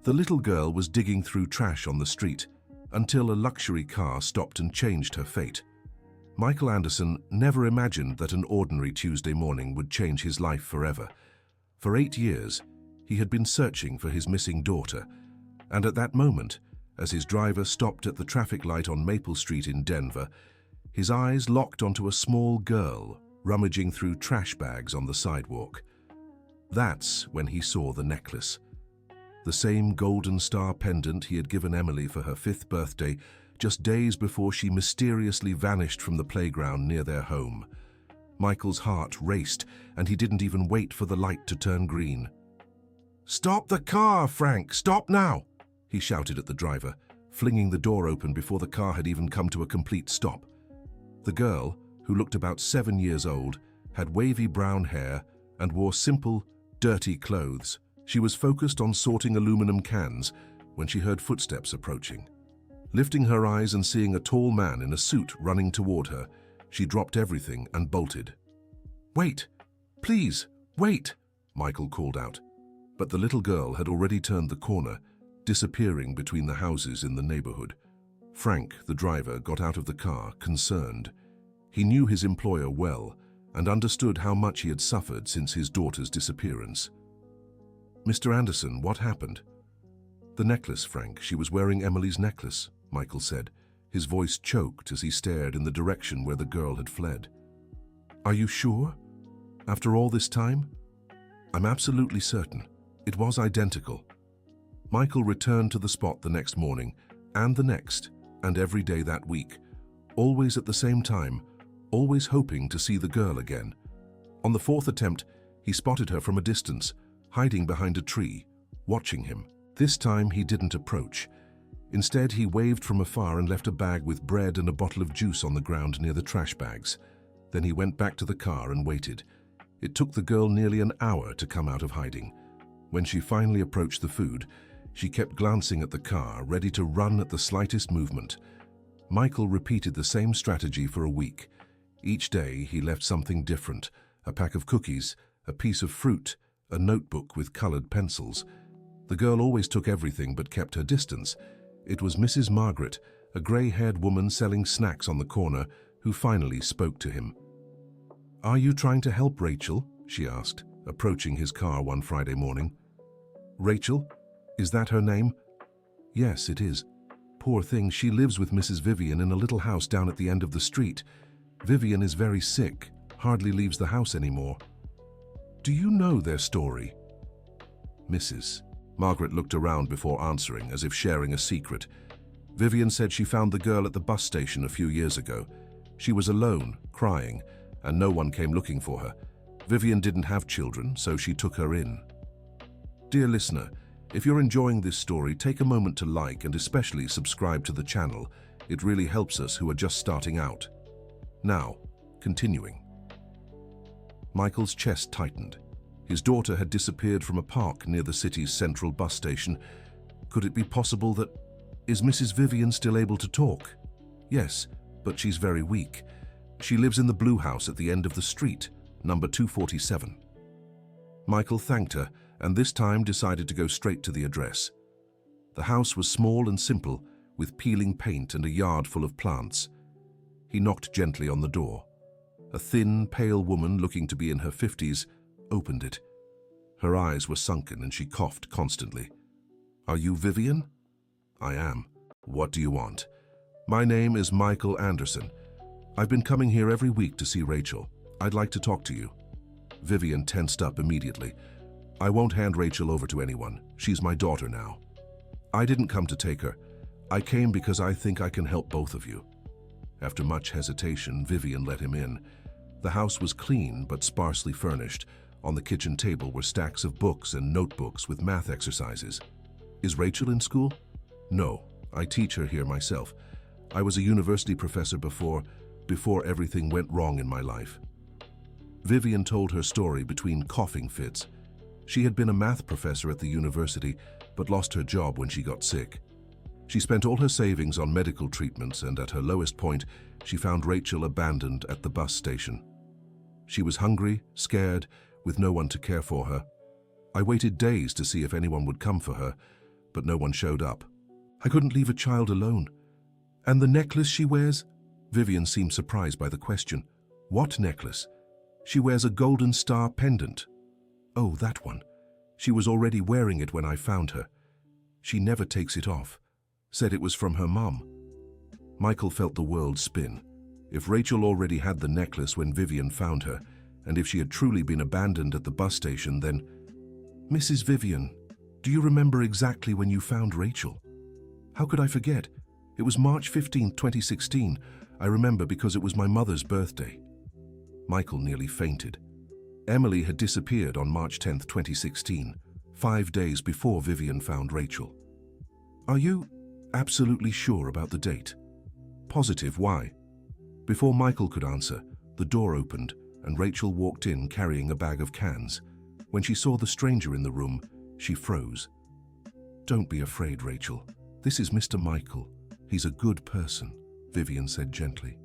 The little girl was digging through trash on the street until a luxury car stopped and changed her fate. Michael Anderson never imagined that an ordinary Tuesday morning would change his life forever. For 8 years, he had been searching for his missing daughter, and at that moment, as his driver stopped at the traffic light on Maple Street in Denver, his eyes locked onto a small girl rummaging through trash bags on the sidewalk. That's when he saw the necklace. The same golden star pendant he had given Emily for her 5th birthday, just days before she mysteriously vanished from the playground near their home. Michael's heart raced, and he didn't even wait for the light to turn green. "Stop the car, Frank! Stop now!" he shouted at the driver, flinging the door open before the car had even come to a complete stop. The girl, who looked about 7 years old, had wavy brown hair and wore simple, dirty clothes. She was focused on sorting aluminum cans when she heard footsteps approaching. Lifting her eyes and seeing a tall man in a suit running toward her, she dropped everything and bolted. "Wait! Please, wait!" Michael called out. But the little girl had already turned the corner, disappearing between the houses in the neighborhood. Frank, the driver, got out of the car, concerned. He knew his employer well and understood how much he had suffered since his daughter's disappearance. "Mr. Anderson, what happened?" "The necklace, Frank. She was wearing Emily's necklace," Michael said. His voice choked as he stared in the direction where the girl had fled. "Are you sure? After all this time?" "I'm absolutely certain. It was identical." Michael returned to the spot the next morning, and the next, and every day that week, always at the same time, always hoping to see the girl again. On the 4th attempt, he spotted her from a distance, hiding behind a tree, watching him. This time he didn't approach. Instead, he waved from afar and left a bag with bread and a bottle of juice on the ground near the trash bags. Then he went back to the car and waited. It took the girl nearly an hour to come out of hiding. When she finally approached the food, she kept glancing at the car, ready to run at the slightest movement. Michael repeated the same strategy for a week. Each day he left something different: a pack of cookies, a piece of fruit, a notebook with colored pencils. The girl always took everything but kept her distance. It was Mrs. Margaret, a gray-haired woman selling snacks on the corner, who finally spoke to him. "Are you trying to help Rachel?" she asked, approaching his car one Friday morning. "Rachel? Is that her name?" "Yes, it is. Poor thing, she lives with Mrs. Vivian in a little house down at the end of the street. Vivian is very sick, hardly leaves the house anymore." "Do you know their story?" "Mrs." Margaret looked around before answering, as if sharing a secret. "Vivian said she found the girl at the bus station a few years ago. She was alone, crying, and no one came looking for her. Vivian didn't have children, so she took her in." Dear listener, if you're enjoying this story, take a moment to like and especially subscribe to the channel. It really helps us who are just starting out. Now, continuing. Michael's chest tightened. His daughter had disappeared from a park near the city's central bus station. Could it be possible that... Is Mrs. Vivian still able to talk? Yes, but she's very weak. She lives in the blue house at the end of the street, number 247. Michael thanked her, and this time decided to go straight to the address. The house was small and simple, with peeling paint and a yard full of plants. He knocked gently on the door. A thin, pale woman, looking to be in her 50s, opened it. Her eyes were sunken and she coughed constantly. "Are you Vivian?" "I am. What do you want?" "My name is Michael Anderson. I've been coming here every week to see Rachel. I'd like to talk to you." Vivian tensed up immediately. "I won't hand Rachel over to anyone. She's my daughter now." "I didn't come to take her. I came because I think I can help both of you." After much hesitation, Vivian let him in. The house was clean but sparsely furnished. On the kitchen table were stacks of books and notebooks with math exercises. "Is Rachel in school?" "No, I teach her here myself. I was a university professor before everything went wrong in my life." Vivian told her story between coughing fits. She had been a math professor at the university, but lost her job when she got sick. She spent all her savings on medical treatments, and at her lowest point, she found Rachel abandoned at the bus station. She was hungry, scared, with no one to care for her. I waited days to see if anyone would come for her, but no one showed up. I couldn't leave a child alone. And the necklace she wears? Vivian seemed surprised by the question. What necklace? She wears a golden star pendant. Oh, that one. She was already wearing it when I found her. She never takes it off. Said it was from her mum. Michael felt the world spin. If Rachel already had the necklace when Vivian found her, and if she had truly been abandoned at the bus station, then... Mrs. Vivian, do you remember exactly when you found Rachel? How could I forget? It was March 15, 2016. I remember because it was my mother's birthday. Michael nearly fainted. Emily had disappeared on March 10, 2016, 5 days before Vivian found Rachel. Are you absolutely sure about the date? Positive, why? Before Michael could answer, the door opened and Rachel walked in carrying a bag of cans. When she saw the stranger in the room, she froze. Don't be afraid, Rachel. This is Mr. Michael. He's a good person, Vivian said gently.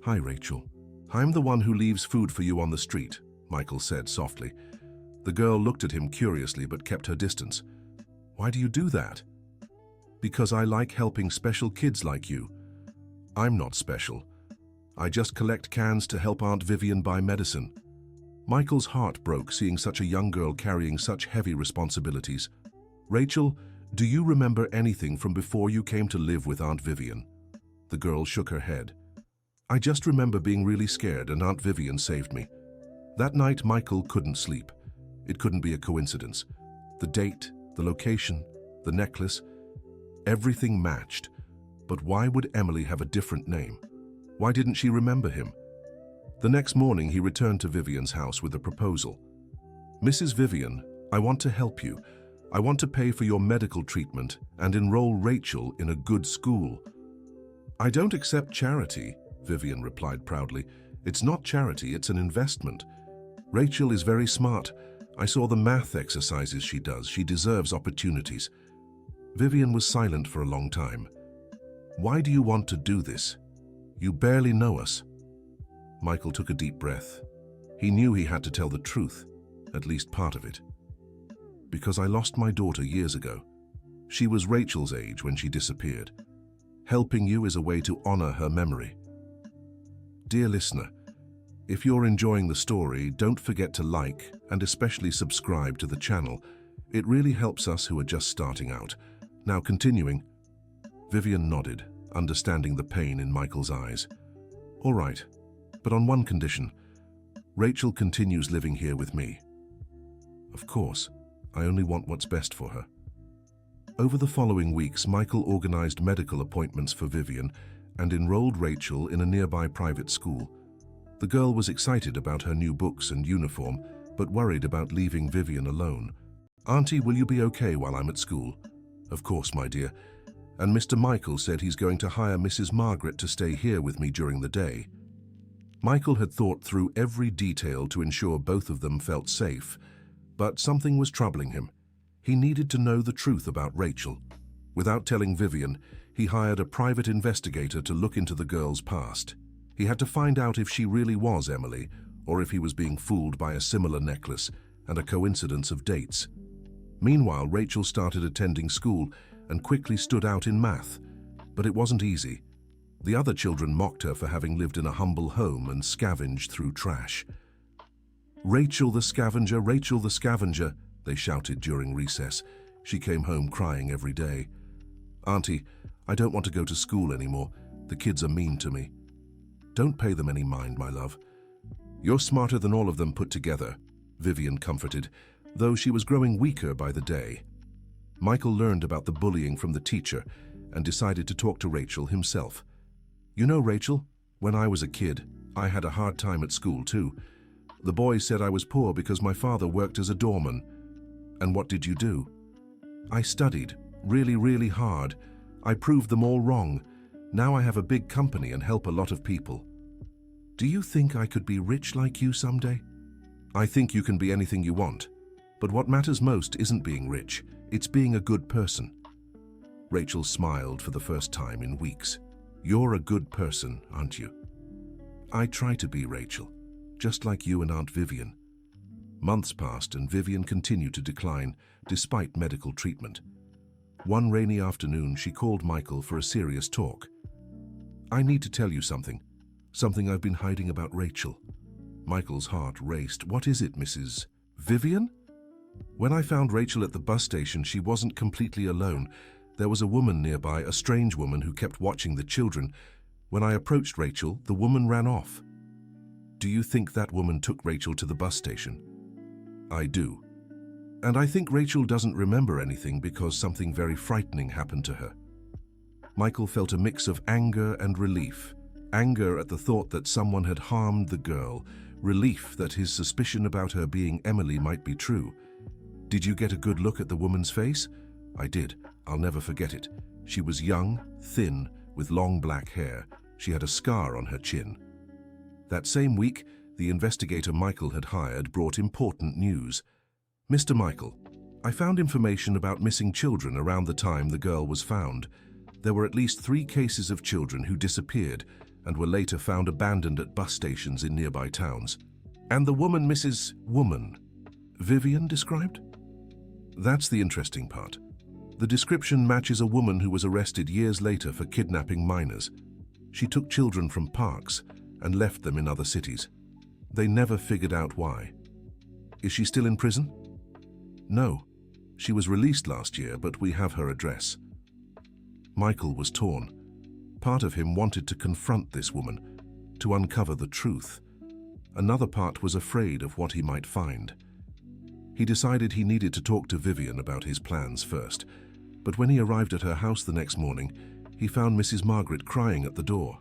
Hi, Rachel. I'm the one who leaves food for you on the street, Michael said softly. The girl looked at him curiously but kept her distance. Why do you do that? Because I like helping special kids like you. I'm not special. I just collect cans to help Aunt Vivian buy medicine. Michael's heart broke seeing such a young girl carrying such heavy responsibilities. Rachel, do you remember anything from before you came to live with Aunt Vivian? The girl shook her head. I just remember being really scared and Aunt Vivian saved me. That night, Michael couldn't sleep. It couldn't be a coincidence. The date, the location, the necklace, everything matched. But why would Emily have a different name? Why didn't she remember him? The next morning, he returned to Vivian's house with a proposal. Mrs. Vivian, I want to help you. I want to pay for your medical treatment and enroll Rachel in a good school. I don't accept charity, Vivian replied proudly. It's not charity, it's an investment. Rachel is very smart. I saw the math exercises she does. She deserves opportunities. Vivian was silent for a long time. Why do you want to do this? You barely know us. Michael took a deep breath. He knew he had to tell the truth, at least part of it. Because I lost my daughter years ago. She was Rachel's age when she disappeared. Helping you is a way to honor her memory. Dear listener, if you're enjoying the story, don't forget to like and especially subscribe to the channel. It really helps us who are just starting out. Now continuing. Vivian nodded, understanding the pain in Michael's eyes. All right, but on one condition. Rachel continues living here with me. Of course, I only want what's best for her. Over the following weeks, Michael organized medical appointments for Vivian and enrolled Rachel in a nearby private school. The girl was excited about her new books and uniform, but worried about leaving Vivian alone. Auntie, will you be okay while I'm at school? Of course, my dear. And Mr. Michael said he's going to hire Mrs. Margaret to stay here with me during the day. Michael had thought through every detail to ensure both of them felt safe, but something was troubling him. He needed to know the truth about Rachel. Without telling Vivian, he hired a private investigator to look into the girl's past. He had to find out if she really was Emily, or if he was being fooled by a similar necklace and a coincidence of dates. Meanwhile, Rachel started attending school and quickly stood out in math. But it wasn't easy. The other children mocked her for having lived in a humble home and scavenged through trash. Rachel the scavenger, Rachel the scavenger, they shouted during recess. She came home crying every day. Auntie, I don't want to go to school anymore. The kids are mean to me. Don't pay them any mind, my love. You're smarter than all of them put together, Vivian comforted, though she was growing weaker by the day. Michael learned about the bullying from the teacher and decided to talk to Rachel himself. You know, Rachel, when I was a kid, I had a hard time at school too. The boys said I was poor because my father worked as a doorman. And what did you do? I studied, really, really hard. I proved them all wrong. Now I have a big company and help a lot of people. Do you think I could be rich like you someday? I think you can be anything you want. But what matters most isn't being rich, it's being a good person. Rachel smiled for the first time in weeks. You're a good person, aren't you? I try to be, Rachel, just like you and Aunt Vivian. Months passed and Vivian continued to decline, despite medical treatment. One rainy afternoon, she called Michael for a serious talk. "I need to tell you something. Something I've been hiding about Rachel." Michael's heart raced. "What is it, Mrs. Vivian?" "When I found Rachel at the bus station, she wasn't completely alone. There was a woman nearby, a strange woman who kept watching the children. When I approached Rachel, the woman ran off." "Do you think that woman took Rachel to the bus station?" "I do. And I think Rachel doesn't remember anything because something very frightening happened to her." Michael felt a mix of anger and relief. Anger at the thought that someone had harmed the girl, relief that his suspicion about her being Emily might be true. "Did you get a good look at the woman's face?" "I did. I'll never forget it. She was young, thin, with long black hair. She had a scar on her chin." That same week, the investigator Michael had hired brought important news. "Mr. Michael, I found information about missing children around the time the girl was found. There were at least 3 cases of children who disappeared and were later found abandoned at bus stations in nearby towns. And the woman Mrs. Vivian described?" "That's the interesting part. The description matches a woman who was arrested years later for kidnapping minors. She took children from parks and left them in other cities. They never figured out why." "Is she still in prison?" "No. She was released last year, but we have her address." Michael was torn. Part of him wanted to confront this woman, to uncover the truth. Another part was afraid of what he might find. He decided he needed to talk to Vivian about his plans first, but when he arrived at her house the next morning, he found Mrs. Margaret crying at the door.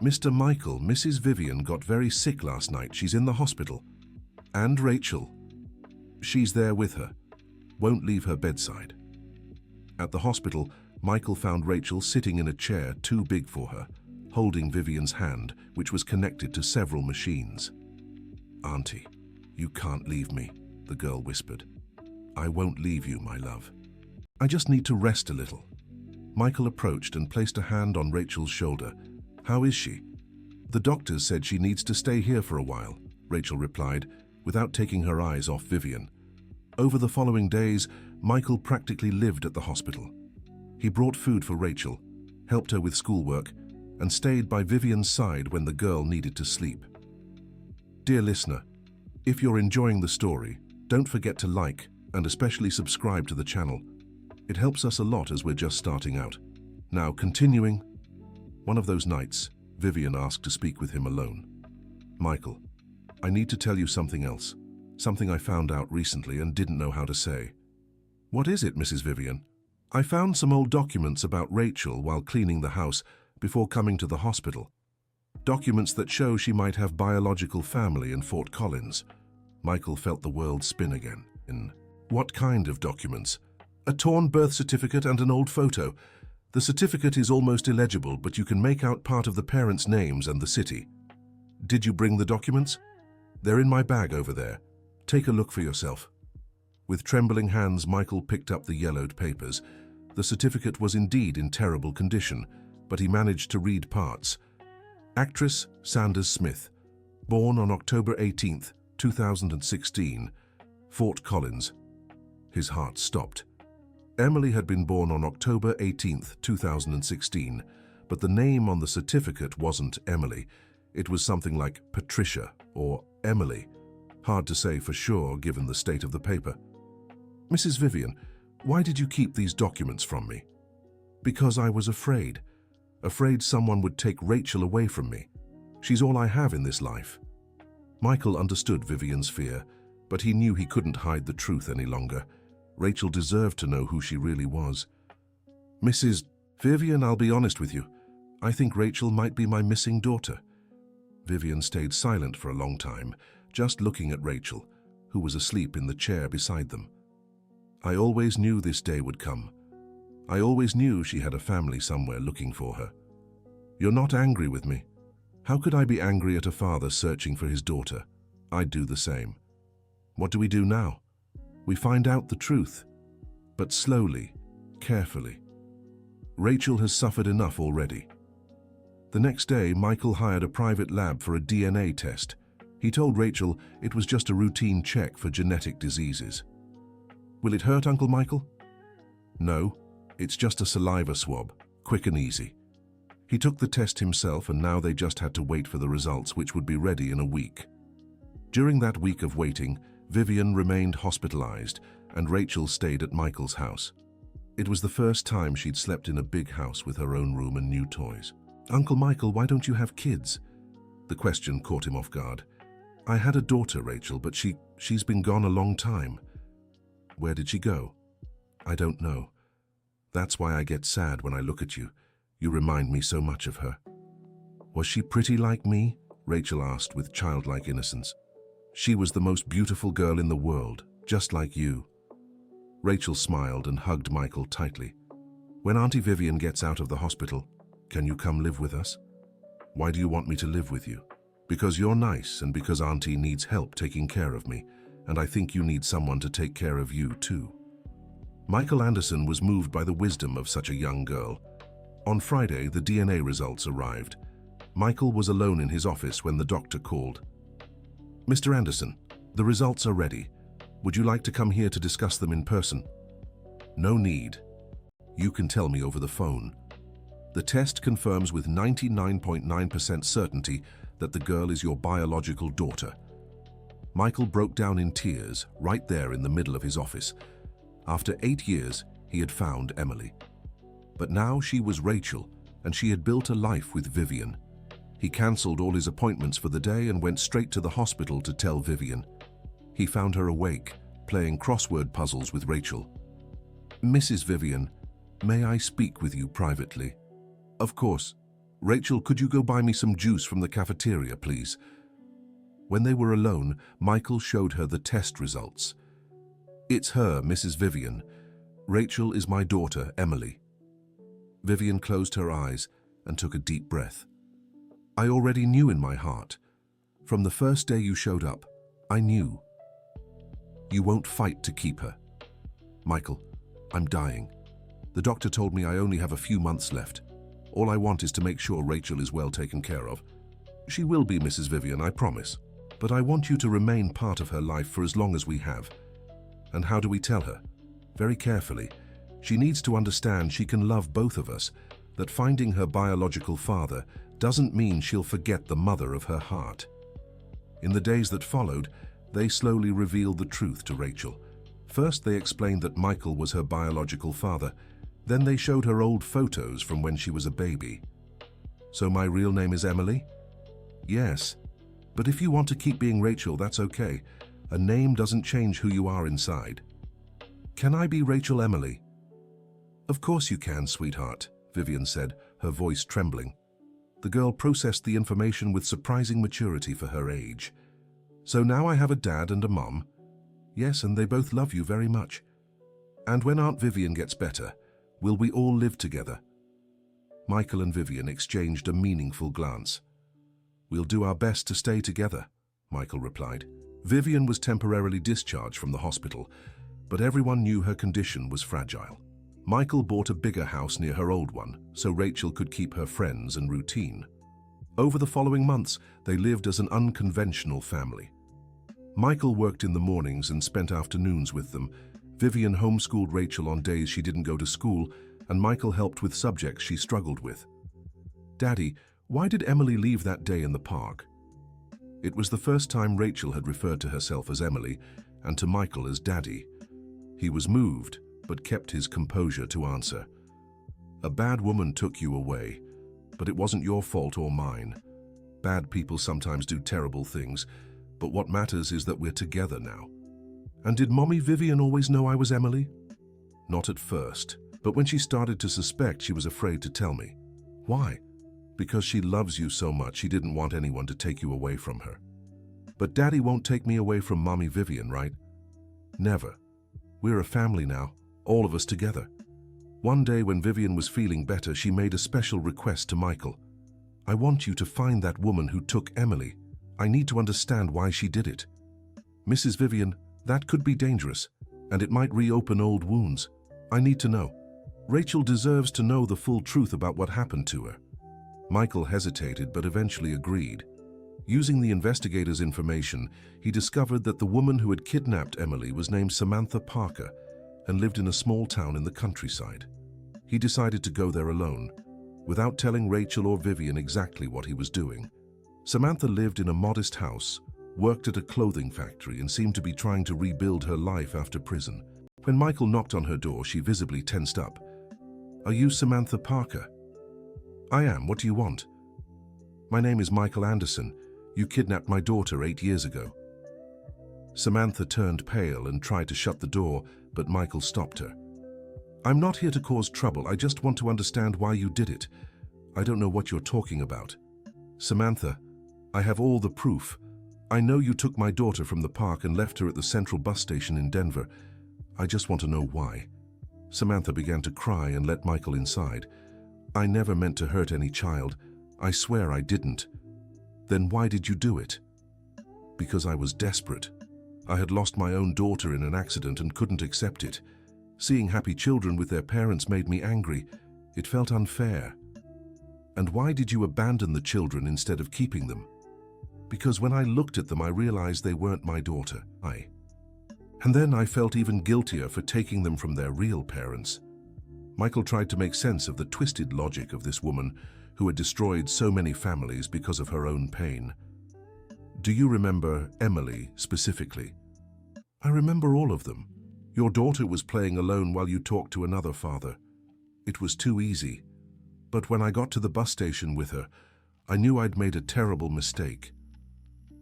"Mr. Michael, Mrs. Vivian got very sick last night. She's in the hospital. And Rachel. She's there with her. Won't leave her bedside." At the hospital, Michael found Rachel sitting in a chair too big for her, holding Vivian's hand, which was connected to several machines. "Auntie, you can't leave me," the girl whispered. "I won't leave you, my love. I just need to rest a little." Michael approached and placed a hand on Rachel's shoulder. "How is she?" "The doctors said she needs to stay here for a while," Rachel replied, without taking her eyes off Vivian. Over the following days, Michael practically lived at the hospital. He brought food for Rachel, helped her with schoolwork, and stayed by Vivian's side when the girl needed to sleep. Dear listener, if you're enjoying the story, don't forget to like and especially subscribe to the channel. It helps us a lot as we're just starting out. Now, continuing. One of those nights, Vivian asked to speak with him alone. "Michael, I need to tell you something else, something I found out recently and didn't know how to say." "What is it, Mrs. Vivian?" "I found some old documents about Rachel while cleaning the house before coming to the hospital. Documents that show she might have biological family in Fort Collins." Michael felt the world spin again. "What kind of documents?" "A torn birth certificate and an old photo. The certificate is almost illegible, but you can make out part of the parents' names and the city." "Did you bring the documents?" "They're in my bag over there. Take a look for yourself." With trembling hands, Michael picked up the yellowed papers. The certificate was indeed in terrible condition, but he managed to read parts. Actress Sanders Smith, born on October 18, 2016, Fort Collins. His heart stopped. Emily had been born on October 18, 2016, but the name on the certificate wasn't Emily. It was something like Patricia or Emily. Hard to say for sure given the state of the paper. "Mrs. Vivian, why did you keep these documents from me?" "Because I was afraid. Afraid someone would take Rachel away from me. She's all I have in this life." Michael understood Vivian's fear, but he knew he couldn't hide the truth any longer. Rachel deserved to know who she really was. "Mrs. Vivian, I'll be honest with you. I think Rachel might be my missing daughter." Vivian stayed silent for a long time, just looking at Rachel, who was asleep in the chair beside them. "I always knew this day would come. I always knew she had a family somewhere looking for her." "You're not angry with me?" "How could I be angry at a father searching for his daughter? I'd do the same." "What do we do now?" "We find out the truth, but slowly, carefully. Rachel has suffered enough already." The next day, Michael hired a private lab for a DNA test. He told Rachel it was just a routine check for genetic diseases. "Will it hurt, Uncle Michael?" "No, It's just a saliva swab, quick and easy. He took the test himself, and now they just had to wait for the results, which would be ready in a week. During that week of waiting, Vivian remained hospitalized, and Rachel stayed at Michael's house. It was the first time she'd slept in a big house with her own room and new toys. "Uncle Michael, why don't you have kids?" The question caught him off guard. "I had a daughter, Rachel, but she's been gone a long time." "Where did she go?" "I don't know. That's why I get sad when I look at you. You remind me so much of her." "Was she pretty like me?" Rachel asked with childlike innocence. "She was the most beautiful girl in the world, just like you." Rachel smiled and hugged Michael tightly. "When Auntie Vivian gets out of the hospital, can you come live with us?" "Why do you want me to live with you?" "Because you're nice and because Auntie needs help taking care of me, and I think you need someone to take care of you too." Michael Anderson was moved by the wisdom of such a young girl. On Friday, the DNA results arrived. Michael was alone in his office when the doctor called. "Mr. Anderson, the results are ready. Would you like to come here to discuss them in person?" "No need. You can tell me over the phone." The test confirms with 99.9% certainty that the girl is your biological daughter. Michael broke down in tears right there in the middle of his office. After 8 years, he had found Emily. But now she was Rachel, and she had built a life with Vivian. He cancelled all his appointments for the day and went straight to the hospital to tell Vivian. He found her awake, playing crossword puzzles with Rachel. "Mrs. Vivian, may I speak with you privately?" "Of course. Rachel, could you go buy me some juice from the cafeteria, please?" When they were alone, Michael showed her the test results. "It's her, Mrs. Vivian. Rachel is my daughter, Emily." Vivian closed her eyes and took a deep breath. "I already knew in my heart. From the first day you showed up, I knew. You won't fight to keep her." "Michael, I'm dying. The doctor told me I only have a few months left. All I want is to make sure Rachel is well taken care of. She will be, Mrs. Vivian, I promise. But I want you to remain part of her life for as long as we have." "And how do we tell her?" "Very carefully. She needs to understand she can love both of us, that finding her biological father doesn't mean she'll forget the mother of her heart." In the days that followed, they slowly revealed the truth to Rachel. First, they explained that Michael was her biological father. Then they showed her old photos from when she was a baby. "So my real name is Emily?" "Yes. But if you want to keep being Rachel, that's okay. A name doesn't change who you are inside." "Can I be Rachel Emily?" "Of course you can, sweetheart," Vivian said, her voice trembling. The girl processed the information with surprising maturity for her age. "So now I have a dad and a mom?" "Yes, and they both love you very much." "And when Aunt Vivian gets better, will we all live together?" Michael and Vivian exchanged a meaningful glance. "We'll do our best to stay together," Michael replied. Vivian was temporarily discharged from the hospital, but everyone knew her condition was fragile. Michael bought a bigger house near her old one, so Rachel could keep her friends and routine. Over the following months, they lived as an unconventional family. Michael worked in the mornings and spent afternoons with them. Vivian homeschooled Rachel on days she didn't go to school, and Michael helped with subjects she struggled with. "Daddy, why did Emily leave that day in the park?" It was the first time Rachel had referred to herself as Emily and to Michael as Daddy. He was moved, but kept his composure to answer. "A bad woman took you away, but it wasn't your fault or mine. Bad people sometimes do terrible things, but what matters is that we're together now." "And did Mommy Vivian always know I was Emily?" "Not at first, but when she started to suspect, she was afraid to tell me." "Why?" "Because she loves you so much, she didn't want anyone to take you away from her." "But Daddy won't take me away from Mommy Vivian, right?" "Never. We're a family now, all of us together." One day when Vivian was feeling better, she made a special request to Michael. "I want you to find that woman who took Emily. I need to understand why she did it." "Mrs. Vivian, that could be dangerous, and it might reopen old wounds. I need to know. Rachel deserves to know the full truth about what happened to her." Michael hesitated but eventually agreed. Using the investigator's information, he discovered that the woman who had kidnapped Emily was named Samantha Parker and lived in a small town in the countryside. he decided to go there alone, without telling Rachel or Vivian exactly what he was doing. Samantha lived in a modest house, worked at a clothing factory, and seemed to be trying to rebuild her life after prison. When Michael knocked on her door, she visibly tensed up. "Are you Samantha Parker?" "I am. What do you want?" "My name is Michael Anderson. You kidnapped my daughter 8 years ago." Samantha turned pale and tried to shut the door, but Michael stopped her. "I'm not here to cause trouble. I just want to understand why you did it. I don't know what you're talking about." "Samantha, I have all the proof. I know you took my daughter from the park and left her at the Central bus station in Denver. I just want to know why." Samantha began to cry and let Michael inside. "I never meant to hurt any child. I swear I didn't." "Then why did you do it?" "Because I was desperate. I had lost my own daughter in an accident and couldn't accept it. Seeing happy children with their parents made me angry. It felt unfair." "And why did you abandon the children instead of keeping them?" "Because when I looked at them, I realized they weren't my daughter. And then I felt even guiltier for taking them from their real parents." Michael tried to make sense of the twisted logic of this woman who had destroyed so many families because of her own pain. "Do you remember Emily specifically?" "I remember all of them. Your daughter was playing alone while you talked to another father. It was too easy. But when I got to the bus station with her, I knew I'd made a terrible mistake."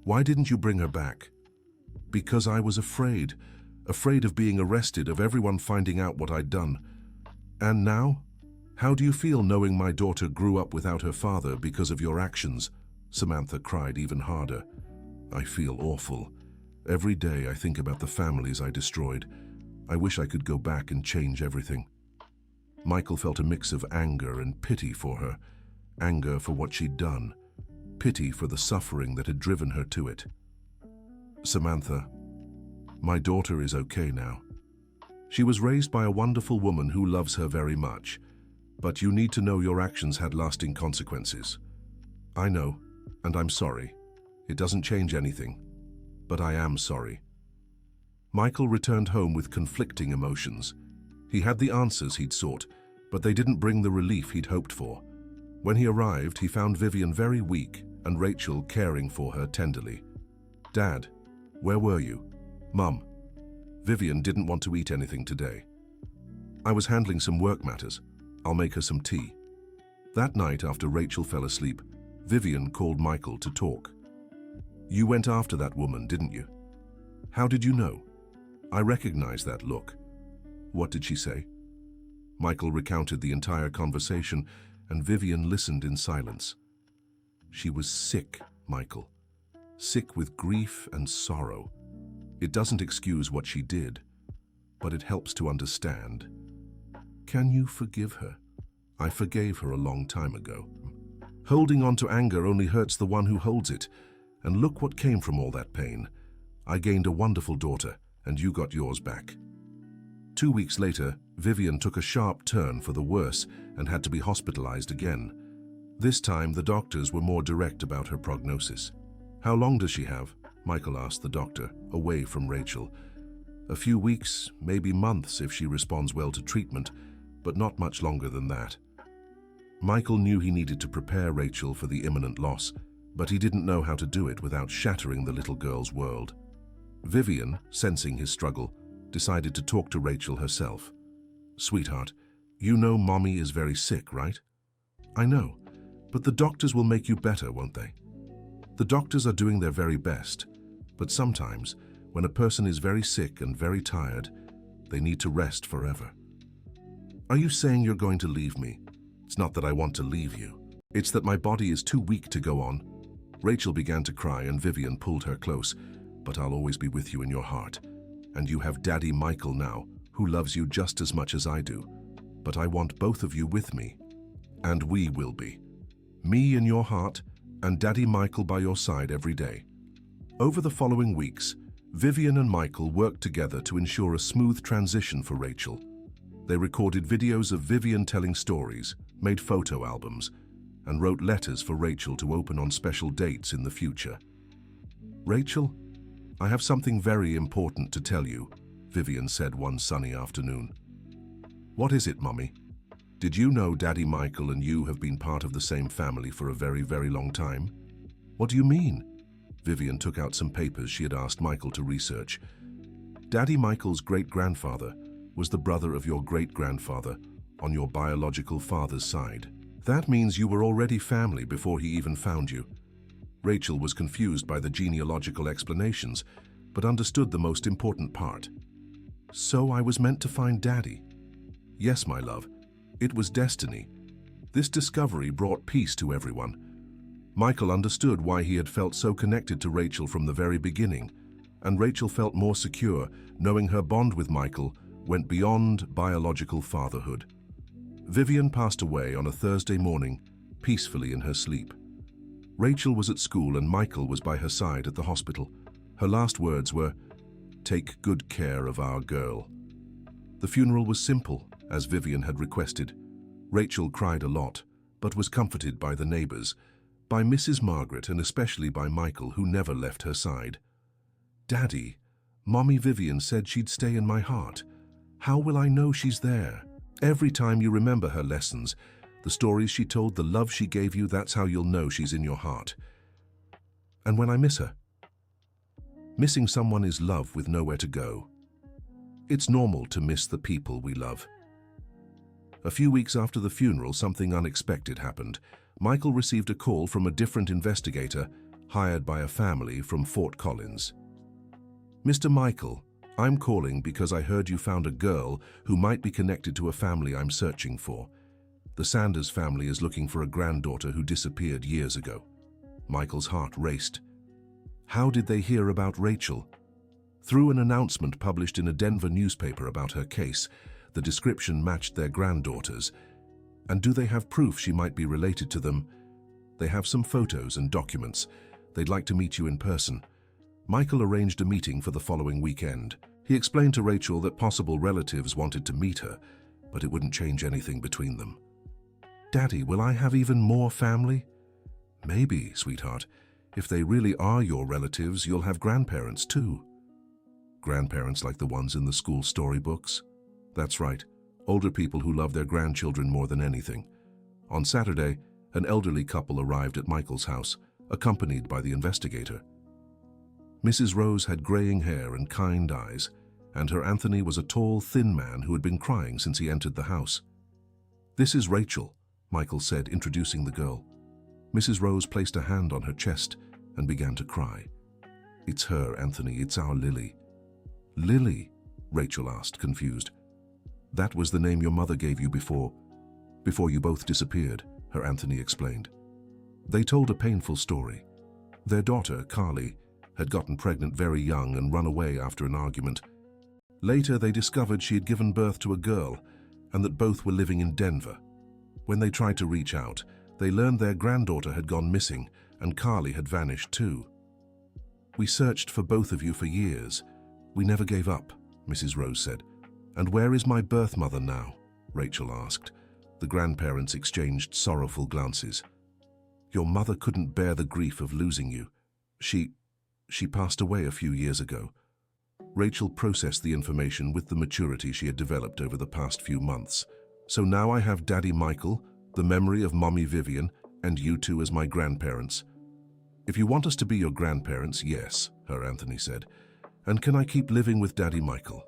"Why didn't you bring her back?" "Because I was afraid of being arrested, of everyone finding out what I'd done." "And now? How do you feel knowing my daughter grew up without her father because of your actions?" Samantha cried even harder. "I feel awful. Every day I think about the families I destroyed. I wish I could go back and change everything." Michael felt a mix of anger and pity for her. Anger for what she'd done. Pity for the suffering that had driven her to it. "Samantha, my daughter is okay now. She was raised by a wonderful woman who loves her very much. But you need to know your actions had lasting consequences." "I know, and I'm sorry. It doesn't change anything. But I am sorry." Michael returned home with conflicting emotions. He had the answers he'd sought, but they didn't bring the relief he'd hoped for. When he arrived, he found Vivian very weak and Rachel caring for her tenderly. "Dad, where were you?" "Mum, Vivian didn't want to eat anything today. I was handling some work matters. I'll make her some tea." That night, after Rachel fell asleep, Vivian called Michael to talk. "You went after that woman, didn't you?" "How did you know?" "I recognized that look." "What did she say?" Michael recounted the entire conversation, and Vivian listened in silence. "She was sick, Michael. Sick with grief and sorrow. It doesn't excuse what she did, but it helps to understand. Can you forgive her?" "I forgave her a long time ago." "Holding on to anger only hurts the one who holds it. And look what came from all that pain. I gained a wonderful daughter, and you got yours back." 2 weeks later, Vivian took a sharp turn for the worse and had to be hospitalized again. This time, the doctors were more direct about her prognosis. "How long does she have?" Michael asked the doctor, away from Rachel. "A few weeks, maybe months if she responds well to treatment, but not much longer than that." Michael knew he needed to prepare Rachel for the imminent loss, but he didn't know how to do it without shattering the little girl's world. Vivian, sensing his struggle, decided to talk to Rachel herself. "Sweetheart, you know Mommy is very sick, right?" "I know, but the doctors will make you better, won't they?" "The doctors are doing their very best, but sometimes, when a person is very sick and very tired, they need to rest forever." "Are you saying you're going to leave me?" "It's not that I want to leave you. It's that my body is too weak to go on." Rachel began to cry and Vivian pulled her close. "But I'll always be with you in your heart. And you have Daddy Michael now, who loves you just as much as I do. But I want both of you with me. And we will be. Me in your heart, and Daddy Michael by your side every day." Over the following weeks, Vivian and Michael worked together to ensure a smooth transition for Rachel. They recorded videos of Vivian telling stories, made photo albums, and wrote letters for Rachel to open on special dates in the future. "Rachel, I have something very important to tell you," Vivian said one sunny afternoon. "What is it, Mommy?" Did you know Daddy Michael and you have been part of the same family for a very, very long time? What do you mean? Vivian took out some papers she had asked Michael to research. Daddy Michael's great-grandfather was the brother of your great-grandfather on your biological father's side. That means you were already family before he even found you. Rachel was confused by the genealogical explanations, but understood the most important part. So I was meant to find Daddy? Yes, my love. It was destiny. This discovery brought peace to everyone. Michael understood why he had felt so connected to Rachel from the very beginning, and Rachel felt more secure knowing her bond with Michael went beyond biological fatherhood. Vivian passed away on a Thursday morning, peacefully in her sleep. Rachel was at school and Michael was by her side at the hospital. Her last words were, "Take good care of our girl." The funeral was simple, as Vivian had requested. Rachel cried a lot, but was comforted by the neighbors, by Mrs. Margaret, and especially by Michael, who never left her side. "Daddy, Mommy Vivian said she'd stay in my heart. How will I know she's there? Every time you remember her lessons, the stories she told, the love she gave you, that's how you'll know she's in your heart. And when I miss her?" Missing someone is love with nowhere to go. It's normal to miss the people we love. A few weeks after the funeral, something unexpected happened. Michael received a call from a different investigator hired by a family from Fort Collins. "Mr. Michael, I'm calling because I heard you found a girl who might be connected to a family I'm searching for. The Sanders family is looking for a granddaughter who disappeared years ago." Michael's heart raced. How did they hear about Rachel? Through an announcement published in a Denver newspaper about her case. The description matched their granddaughter's. And do they have proof she might be related to them? "They have some photos and documents. They'd like to meet you in person." Michael arranged a meeting for the following weekend. He explained to Rachel that possible relatives wanted to meet her, but it wouldn't change anything between them. "Daddy, will I have even more family?" "Maybe, sweetheart. If they really are your relatives, you'll have grandparents too." "Grandparents like the ones in the school storybooks?" "That's right. Older people who love their grandchildren more than anything." On Saturday, an elderly couple arrived at Michael's house, accompanied by the investigator. Mrs. Rose had graying hair and kind eyes, and her Anthony was a tall, thin man who had been crying since he entered the house. "This is Rachel," Michael said, introducing the girl. Mrs. Rose placed a hand on her chest and began to cry. "It's her, Anthony. It's our Lily." "Lily?" Rachel asked, confused. "That was the name your mother gave you before you both disappeared," her Anthony explained. They told a painful story. Their daughter, Carly, had gotten pregnant very young and run away after an argument. Later, they discovered she had given birth to a girl and that both were living in Denver. When they tried to reach out, they learned their granddaughter had gone missing and Carly had vanished too. "We searched for both of you for years. We never gave up," Mrs. Rose said. "And where is my birth mother now?" Rachel asked. The grandparents exchanged sorrowful glances. "Your mother couldn't bear the grief of losing you. She passed away a few years ago." Rachel processed the information with the maturity she had developed over the past few months. "So now I have Daddy Michael, the memory of Mommy Vivian, and you two as my grandparents. If you want us to be your grandparents, yes," her Anthony said. "And can I keep living with Daddy Michael?"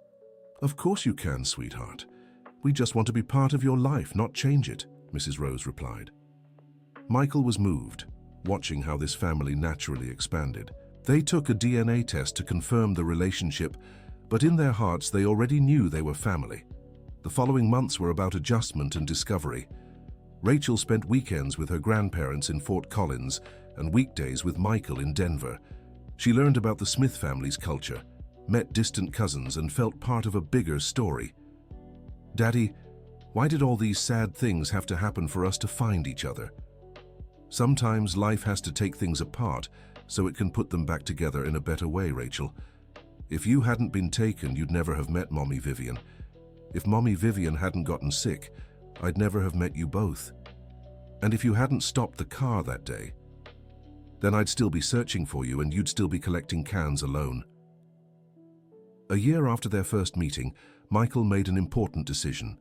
"Of course you can, sweetheart. We just want to be part of your life, not change it," Mrs. Rose replied. Michael was moved, watching how this family naturally expanded. They took a DNA test to confirm the relationship, but in their hearts they already knew they were family. The following months were about adjustment and discovery. Rachel spent weekends with her grandparents in Fort Collins and weekdays with Michael in Denver. She learned about the Smith family's culture, met distant cousins, and felt part of a bigger story. "Daddy, why did all these sad things have to happen for us to find each other?" "Sometimes life has to take things apart so it can put them back together in a better way, Rachel. If you hadn't been taken, you'd never have met Mommy Vivian. If Mommy Vivian hadn't gotten sick, I'd never have met you both. And if you hadn't stopped the car that day, then I'd still be searching for you and you'd still be collecting cans alone." A year after their first meeting, Michael made an important decision.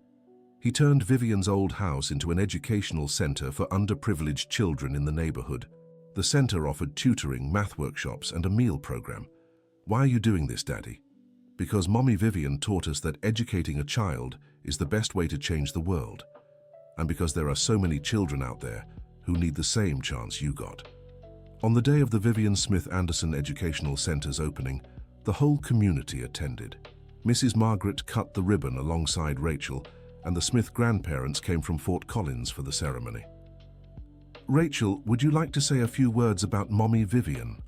He turned Vivian's old house into an educational center for underprivileged children in the neighborhood. The center offered tutoring, math workshops, and a meal program. Why are you doing this, Daddy? Because Mommy Vivian taught us that educating a child is the best way to change the world. And because there are so many children out there who need the same chance you got. On the day of the Vivian Smith Anderson Educational Center's opening, the whole community attended. Mrs. Margaret cut the ribbon alongside Rachel, and the Smith grandparents came from Fort Collins for the ceremony. Rachel, would you like to say a few words about Mommy Vivian?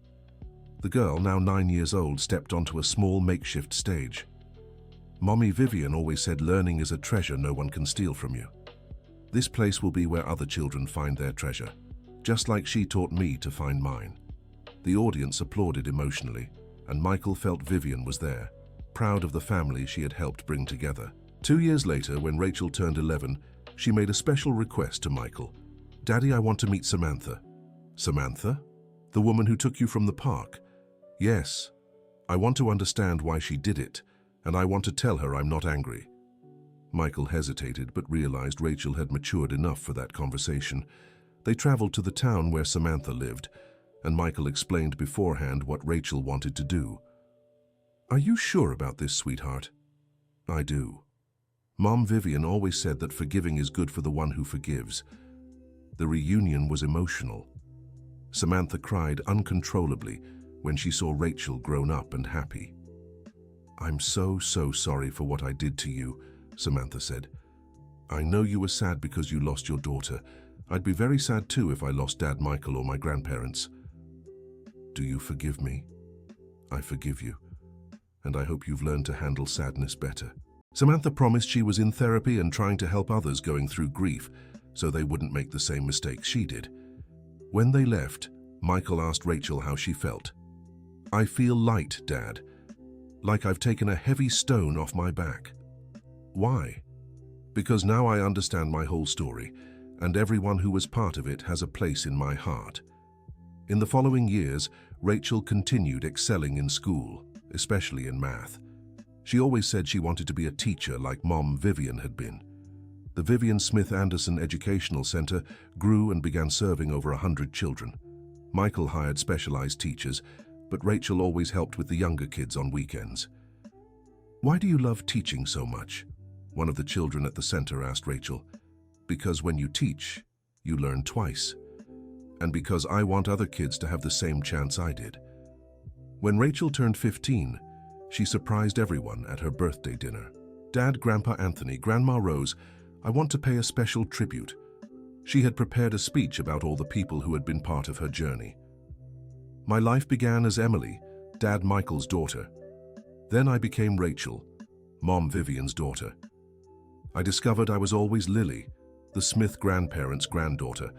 The girl, now 9 years old, stepped onto a small makeshift stage. Mommy Vivian always said learning is a treasure no one can steal from you. This place will be where other children find their treasure, just like she taught me to find mine. The audience applauded emotionally, and Michael felt Vivian was there, proud of the family she had helped bring together. 2 years later, when Rachel turned 11, she made a special request to Michael. Daddy, I want to meet Samantha. Samantha? The woman who took you from the park? Yes. I want to understand why she did it, and I want to tell her I'm not angry. Michael hesitated, but realized Rachel had matured enough for that conversation. They traveled to the town where Samantha lived, and Michael explained beforehand what Rachel wanted to do. Are you sure about this, sweetheart? I do. Mom Vivian always said that forgiving is good for the one who forgives. The reunion was emotional. Samantha cried uncontrollably when she saw Rachel grown up and happy. I'm so sorry for what I did to you, Samantha said. I know you were sad because you lost your daughter. I'd be very sad too if I lost Dad Michael or my grandparents. Do you forgive me? I forgive you, and I hope you've learned to handle sadness better. Samantha promised she was in therapy and trying to help others going through grief so they wouldn't make the same mistakes she did. When they left, Michael asked Rachel how she felt. I feel light, Dad, like I've taken a heavy stone off my back. Why? Because now I understand my whole story, and everyone who was part of it has a place in my heart. In the following years, Rachel continued excelling in school, especially in math. She always said she wanted to be a teacher like Mom Vivian had been. The Vivian Smith Anderson Educational Center grew and began serving over 100 children. Michael hired specialized teachers, but Rachel always helped with the younger kids on weekends. Why do you love teaching so much? One of the children at the center asked Rachel. Because when you teach, you learn twice. And because I want other kids to have the same chance I did. When Rachel turned 15, she surprised everyone at her birthday dinner. Dad, Grandpa Anthony, Grandma Rose, I want to pay a special tribute. She had prepared a speech about all the people who had been part of her journey. My life began as Emily, Dad Michael's daughter. Then I became Rachel, Mom Vivian's daughter. I discovered I was always Lily, the Smith grandparents' granddaughter,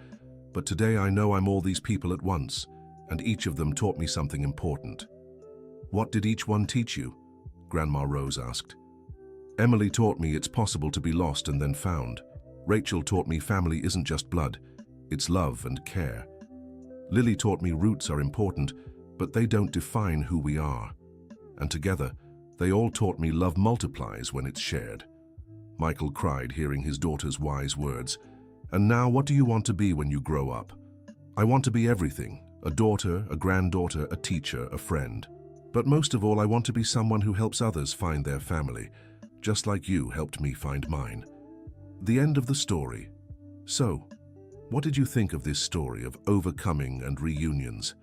but today I know I'm all these people at once, and each of them taught me something important. What did each one teach you? Grandma Rose asked. Emily taught me it's possible to be lost and then found. Rachel taught me family isn't just blood, it's love and care. Lily taught me roots are important, but they don't define who we are. And together, they all taught me love multiplies when it's shared. Michael cried hearing his daughter's wise words. And now what do you want to be when you grow up? I want to be everything, a daughter, a granddaughter, a teacher, a friend. But most of all, I want to be someone who helps others find their family, just like you helped me find mine. The end of the story. So, what did you think of this story of overcoming and reunions?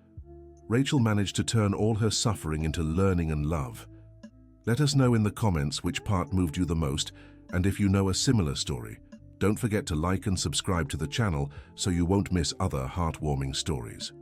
Rachel managed to turn all her suffering into learning and love. Let us know in the comments which part moved you the most, and if you know a similar story. Don't forget to like and subscribe to the channel so you won't miss other heartwarming stories.